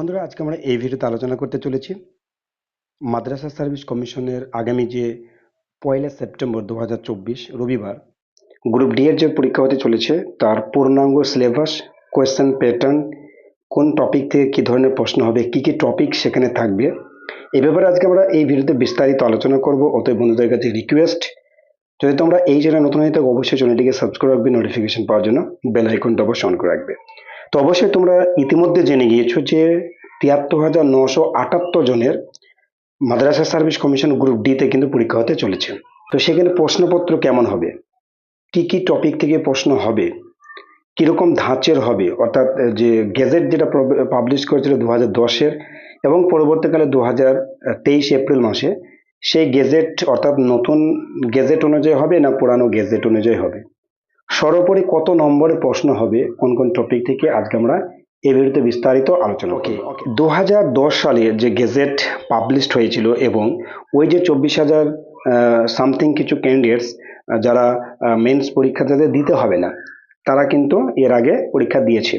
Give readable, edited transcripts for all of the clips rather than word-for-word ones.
বন্ধুরা, আজকে আমরা এই ভিডিওতে আলোচনা করতে চলেছি মাদ্রাসা সার্ভিস কমিশনের আগামী যে 1 সেপ্টেম্বর 2024 রবিবার গ্রুপ ডি এর যে পরীক্ষা হতে চলেছে তার পূর্ণাঙ্গ সিলেবাস, কোয়েশ্চেন প্যাটার্ন, কোন টপিক থেকে কি ধরনের প্রশ্ন হবে, কি কি টপিক সেখানে থাকবে, এই ব্যাপারে আজকে আমরা এই ভিডিওতে বিস্তারিত আলোচনা করব। অতএব বন্ধুদের কাছে রিকোয়েস্ট, যদি তোমরা এই চ্যানেল নতুন হয়ে থাকো অবশ্যই চ্যানেলটিকে সাবস্ক্রাইব রাখবে, নোটিফিকেশন পাওয়ার জন্য বেল আইকনটা অবশ্যই অন করে রাখবে। তো অবশ্যই তোমরা ইতিমধ্যে জেনে গিয়েছো যে 73,978 জনের মাদ্রাসা সার্ভিস কমিশন গ্রুপ ডি তে কিন্তু পরীক্ষা হতে চলেছে। তো সেখানে প্রশ্নপত্র কেমন হবে, কি কি টপিক থেকে প্রশ্ন হবে, কিরকম ধাঁচের হবে, অর্থাৎ যে গেজেট যেটা পাবলিশ করেছিল 2010-এর এবং পরবর্তীকালে 2023 এপ্রিল মাসে, সেই গেজেট অর্থাৎ নতুন গেজেট অনুযায়ী হবে না পুরানো গেজেট অনুযায়ী হবে, সর্বোপরি কত নম্বরে প্রশ্ন হবে, কোন কোন টপিক থেকে, আজকে আমরা এই ভিডিওতে বিস্তারিত আলোচনা করব। 2010 সালে যে গেজেট পাবলিশড হয়েছিল এবং ওই যে 24,000 সামথিং কিছু ক্যান্ডিডেটস যারা মেন্স পরীক্ষা যাদের দিতে হবে না, তারা কিন্তু এর আগে পরীক্ষা দিয়েছে।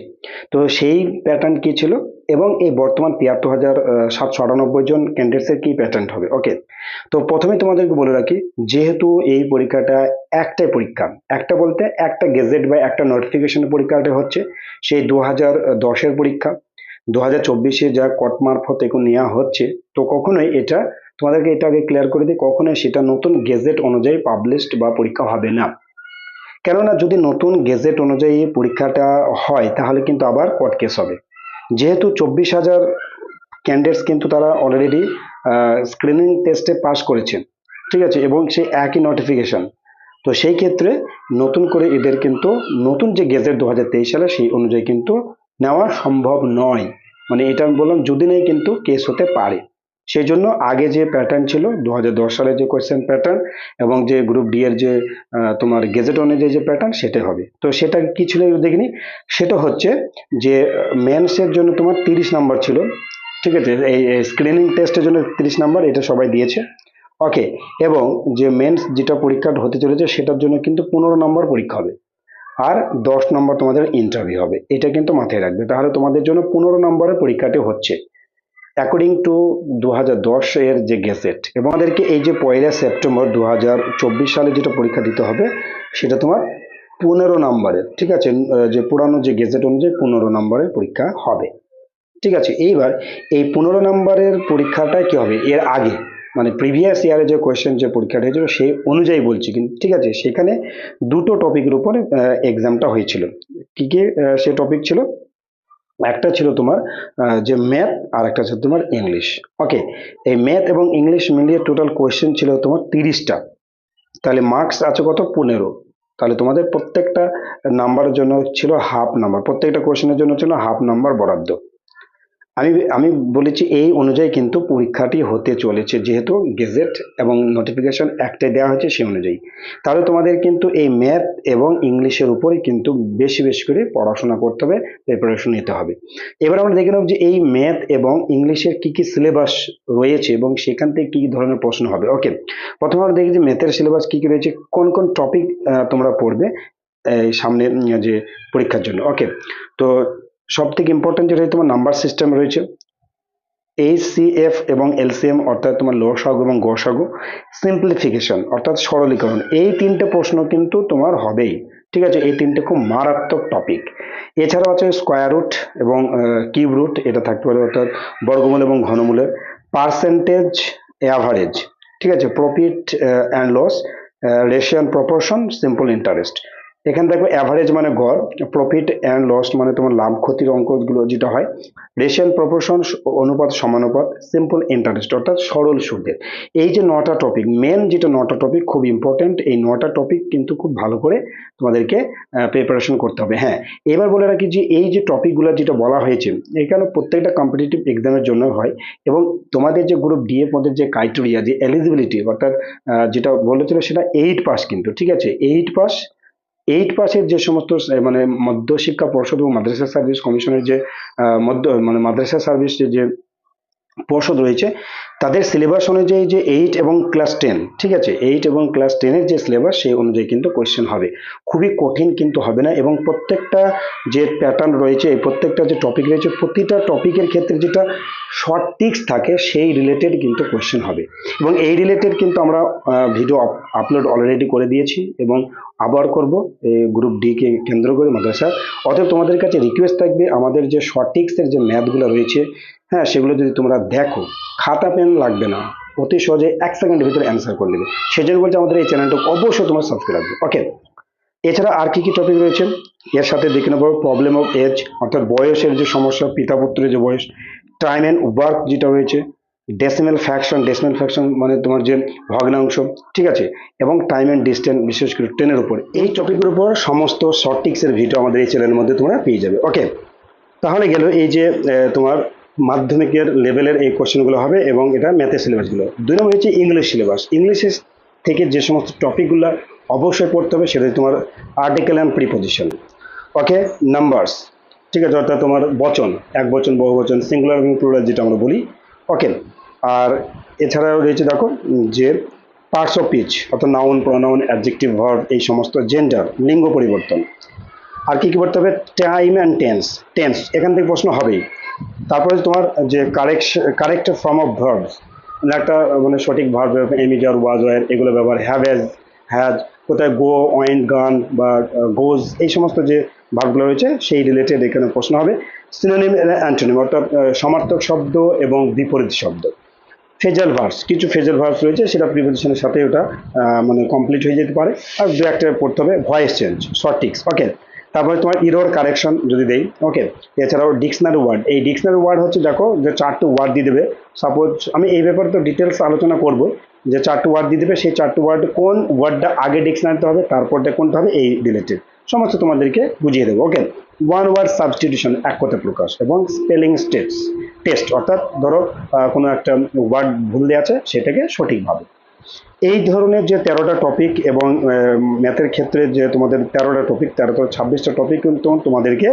তো সেই প্যাটার্ন কি ছিল এবং এই বর্তমান 73,798 জন ক্যান্ডিডেটসের কি প্যাটার্ন হবে। ওকে, তো প্রথমে তোমাদেরকে বলে রাখি, যেহেতু এই পরীক্ষাটা একটাই পরীক্ষা, একটা বলতে একটা গেজেট বা একটা নোটিফিকেশন পরীক্ষাটা হচ্ছে সেই 2010-এর পরীক্ষা, 2024-এ যা কট মারফত এখন নেওয়া হচ্ছে, তো কখনোই এটা তোমাদেরকে এটা আগে ক্লিয়ার করে দিই, কখনোই সেটা নতুন গেজেট অনুযায়ী পাবলিশড বা পরীক্ষা হবে না। কেননা যদি নতুন গেজেট অনুযায়ী পরীক্ষাটা হয় তাহলে কিন্তু আবার কোর্ট কেস হবে। যেহেতু 24,000 ক্যান্ডিডেটস কিন্তু তারা অলরেডি স্ক্রিনিং টেস্টে পাস করেছেন, ঠিক আছে, এবং সেই একই নোটিফিকেশন, তো সেই ক্ষেত্রে নতুন করে এদের কিন্তু নতুন যে গেজেট 2023 সালে সেই অনুযায়ী কিন্তু নেওয়া সম্ভব নয়। মানে এটা আমি বললাম যদি নেই কিন্তু কেস হতে পারে। সেই জন্য আগে যে প্যাটার্ন ছিল 2010 সালে যে কোয়েশ্চেন প্যাটার্ন এবং যে গ্রুপ ডি এর যে তোমার গেজেট অনুযায়ী যে প্যাটার্ন সেটাই হবে। তো সেটা কি ছিল দেখিনি, সেটা হচ্ছে যে মেন্সের জন্য তোমার 30 নাম্বার ছিল, ঠিক আছে, এই স্ক্রিনিং টেস্টের জন্য 30 নাম্বার, এটা সবাই দিয়েছে। ওকে, এবং যে মেন্স যেটা পরীক্ষা হতে চলেছে সেটার জন্য কিন্তু 15 নম্বর পরীক্ষা হবে আর 10 নম্বর তোমাদের ইন্টারভিউ হবে, এটা কিন্তু মাথায় রাখবে। তাহলে তোমাদের জন্য 15 নম্বরের পরীক্ষাটি হচ্ছে অ্যাকর্ডিং টু 2010 এর যে গেজেট। এবং আমাদেরকে এই যে 1 সেপ্টেম্বর 2024 সালে যেটা পরীক্ষা দিতে হবে সেটা তোমার 15 নম্বরের, ঠিক আছে, যে পুরানো যে গেজেট অনুযায়ী 15 নম্বরের পরীক্ষা হবে, ঠিক আছে। এইবার এই 15 নম্বরের পরীক্ষাটা কি হবে, এর আগে মানে প্রিভিয়াস ইয়ারে যে কোয়েশ্চেন যে পরীক্ষাটা হয়েছিল সেই অনুযায়ী বলছি কিন্তু, ঠিক আছে, সেখানে দুটো টপিকের উপরে এক্সামটা হয়েছিল। কি কি সে টপিক ছিল, একটা ছিল তোমার যে ম্যাথ আর একটা ছিল তোমার ইংলিশ। ওকে, এই ম্যাথ এবং ইংলিশ মিলিয়ে টোটাল কোয়েশ্চেন ছিল তোমার 30টা, তাহলে মার্কস আছে কত, 15। তাহলে তোমাদের প্রত্যেকটা নাম্বারের জন্য ছিল হাফ নাম্বার, প্রত্যেকটা কোয়েশ্চেনের জন্য ছিল হাফ নাম্বার বরাদ্দ। আমি আমি বলেছি এই অনুযায়ী কিন্তু পরীক্ষাটি হতে চলেছে, যেহেতু গেজেট এবং নোটিফিকেশন একটাই দেওয়া হয়েছে সেই অনুযায়ী। তাহলে তোমাদের কিন্তু এই ম্যাথ এবং ইংলিশের উপরে কিন্তু বেশি বেশি করে পড়াশোনা করতে হবে, প্রিপারেশন নিতে হবে। এবার আমরা দেখে নেব যে এই ম্যাথ এবং ইংলিশের কি কি সিলেবাস রয়েছে এবং সেখান থেকে কি কি ধরনের প্রশ্ন হবে। ওকে, প্রথমে আমরা দেখি যে ম্যাথের সিলেবাস কি কি রয়েছে, কোন কোন টপিক তোমরা পড়বে এই সামনে যে পরীক্ষার জন্য। ওকে, তো সব থেকে ইম্পর্টেন্ট যেটা তোমার নাম্বার সিস্টেম রয়েছে, এইচসিএফ এবং এলসিএম অর্থাৎ তোমার লসাগু এবং গসাগু, সিম্পলিফিকেশন অর্থাৎ সরলীকরণ, এই তিনটে প্রশ্ন কিন্তু তোমার হবেই, ঠিক আছে। এই তিনটে খুব মারাত্মক টপিক। এছাড়াও আছে স্কোয়ার রুট এবং কিউব রুট, এটা থাকতে পারে, অর্থাৎ বর্গমূল এবং ঘনমূলের, পার্সেন্টেজ, অ্যাভারেজ, ঠিক আছে, profit and loss, ratio and proportion, simple interest. এখানে দেখো অ্যাভারেজ মানে গড়, প্রফিট অ্যান্ড লস মানে তোমার লাভ ক্ষতির অঙ্কগুলো যেটা হয়, রেশিও অ্যান্ড প্রপোর্শন অনুপাত সমানুপাত, সিম্পল ইন্টারেস্ট অর্থাৎ সরল সুদের। এই যে 9টা টপিক, মেন যেটা 9টা টপিক খুব ইম্পর্টেন্ট, এই 9টা টপিক কিন্তু খুব ভালো করে তোমাদেরকে প্রিপারেশন করতে হবে। হ্যাঁ, এবার বলে রাখি যে এই যে টপিকগুলো যেটা বলা হয়েছে এখানে প্রত্যেকটা কম্পিটিটিভ এক্সামের জন্য হয় এবং তোমাদের যে গ্রুপ ডি এর মধ্যে যে ক্রাইটেরিয়া, যে এলিজিবিলিটি অর্থাৎ যেটা বলেছিল সেটা 8 পাস কিন্তু, ঠিক আছে, 8 পাস। 8 পাসের যে সমস্ত মানে মধ্যশিক্ষা পর্ষদ এবং মাদ্রাসা সার্ভিস কমিশনের যে মধ্য মানে মাদ্রাসা সার্ভিস যে পর্ষদ রয়েছে, তাদের সিলেবাস অনুযায়ী যে 8 এবং ক্লাস 10, ঠিক আছে, 8 এবং ক্লাস 10-এর যে সিলেবাস সেই অনুযায়ী কিন্তু কোয়েশ্চেন হবে। খুবই কঠিন কিন্তু হবে না, এবং প্রত্যেকটা যে প্যাটার্ন রয়েছে, এই প্রত্যেকটা যে টপিক রয়েছে, প্রতিটা টপিকের ক্ষেত্রে যেটা শর্ট টিক্স থাকে সেই রিলেটেড কিন্তু কোয়েশ্চেন হবে। এবং এই রিলেটেড কিন্তু আমরা ভিডিও আপলোড অলরেডি করে দিয়েছি এবং আবার করব গ্রুপ ডি কে কেন্দ্র করে মাদ্রাসা। অতএব তোমাদের কাছে রিকোয়েস্ট থাকবে, আমাদের যে শর্ট টিক্সের যে ম্যাথগুলো রয়েছে, হ্যাঁ, সেগুলো যদি তোমরা দেখো, খাতা পেন লাগবে না, অতি সহজে 1 সেকেন্ডের ভিতরে অ্যান্সার করে নেবে। সেজন্য বলছি আমাদের এই চ্যানেলটা অবশ্যই তোমরা সাবস্ক্রাইব রাখবে। ওকে, এছাড়া আর কি কি টপিক রয়েছে এর সাথে দেখে নেবো। প্রবলেম অফ এজ, অর্থাৎ বয়সের যে সমস্যা, পিতা পুত্রের যে বয়স। টাইম অ্যান্ড ওয়ার্ক যেটা রয়েছে। ডেসিমেল ফ্র্যাকশন মানে তোমার যে ভগ্নাংশ, ঠিক আছে, এবং টাইম অ্যান্ড ডিস্টেন্স, বিশেষ করে ট্রেনের উপর। এই টপিকের উপর সমস্ত শর্ট টিক্সের ভিডিও আমাদের এই চ্যানেলের মধ্যে তোমরা পেয়ে যাবে। ওকে, তাহলে গেল এই যে তোমার মাধ্যমিকের লেভেলের এই কোশ্চেনগুলো হবে, এবং এটা ম্যাথের সিলেবাসগুলো। 2 নম্বর হচ্ছে ইংলিশ সিলেবাস। ইংলিশের থেকে যে সমস্ত টপিকগুলো অবশ্যই পড়তে হবে সেটা তোমার article and preposition. Okay, numbers, ঠিক আছে, অর্থাৎ তোমার বচন, এক বচন, বহু বচন, সিঙ্গুলার এবং প্লুরাল যেটা আমরা বলি। ওকে, আর এছাড়াও রয়েছে দেখো যে পার্টস অফ স্পিচ, অর্থাৎ নাউন, প্রনাউন, অ্যাডজেক্টিভ, ভার্ব, এই সমস্ত, জেন্ডার, লিঙ্গ পরিবর্তন। আর কি কি পড়তে হবে? টাইম অ্যান্ড টেন্স এখান থেকে প্রশ্ন হবেই। তারপরে তোমার যে কারেক্ট ফর্ম অফ ভার্বস, একটা মানে সঠিক ভার্ব, এমিজ আর ওয়াজ ওয়ার এগুলো ব্যবহার, হ্যাজ, কোথায় গো, ওয়েন্ট, গান বা গোজ, এই সমস্ত যে ভার্বগুলো রয়েছে সেই রিলেটেড এখানে প্রশ্ন হবে। সিনোনিম অ্যান্টোনিম, অর্থাৎ সমার্থক শব্দ এবং বিপরীত শব্দ। ফেজাল ভার্বস, কিছু ফেজাল ভার্বস রয়েছে, সেটা প্রিপোজিশনের সাথে ওটা মানে কমপ্লিট হয়ে যেতে পারে। আর দু একটা পড়তে হবে ভয়েস চেঞ্জ, শর্ট টিক্স। ওকে, তারপরে তোমার ইরর কারেকশন যদি দেই। ওকে, এছাড়াও ডিকশনারি ওয়ার্ড। এই ডিকশনারি ওয়ার্ড হচ্ছে দেখো যে 4টি ওয়ার্ড দিয়ে দেবে। সাপোজ আমি এই ব্যাপারে তো ডিটেলস আলোচনা করব, যে 4টি ওয়ার্ড দিয়ে দেবে, সেই 4টি ওয়ার্ড কোন ওয়ার্ডটা আগে ডিকশনারিতে হবে, তারপরটা কোনটা হবে, এই রিলেটেড সমস্ত তোমাদেরকে বুঝিয়ে দেবো। ওকে, ওয়ান ওয়ার্ড সাবস্টিটিউশন, এক কথা প্রকাশ, এবং স্পেলিং টেস্ট, অর্থাৎ ধরো কোনো একটা ওয়ার্ড ভুল দেওয়া আছে সেটাকে সঠিকভাবে। এই ধরনের যে 13টা টপিক, এবং ম্যাথের ক্ষেত্রে যে তোমাদের 13টা টপিক, 26টা টপিক কিন্তু তোমাদেরকে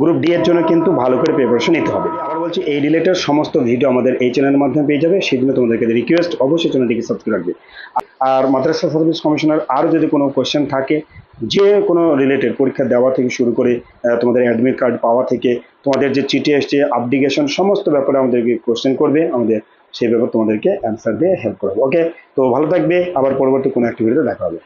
গ্রুপ ডি এর জন্য কিন্তু ভালো করে প্রিপারেশন নিতে হবে। আবার বলছি, এই রিলেটেড সমস্ত ভিডিও আমাদের এই চ্যানেলের মাধ্যমে পেয়ে যাবে। সেই জন্য তোমাদেরকে রিকোয়েস্ট, অবশ্যই চ্যানেলটিকে সাবস্ক্রাইব রাখবে। আর মাদ্রাসা সার্ভিস কমিশনের আরও যদি কোনো কোয়েশ্চেন থাকে, যে কোনো রিলেটেড, পরীক্ষা দেওয়া থেকে শুরু করে তোমাদের অ্যাডমিট কার্ড পাওয়া থেকে তোমাদের যে চিঠি এসছে, আপলিকেশন, সমস্ত ব্যাপারে আমাদেরকে কোয়েশ্চেন করবে, আমাদের সেই ব্যাপারে তোমাদেরকে অ্যান্সার দিয়ে হেল্প করবো। ওকে, তো ভালো থাকবে, আবার পরবর্তী কোনো একটা ভিডিওতে দেখা হবে।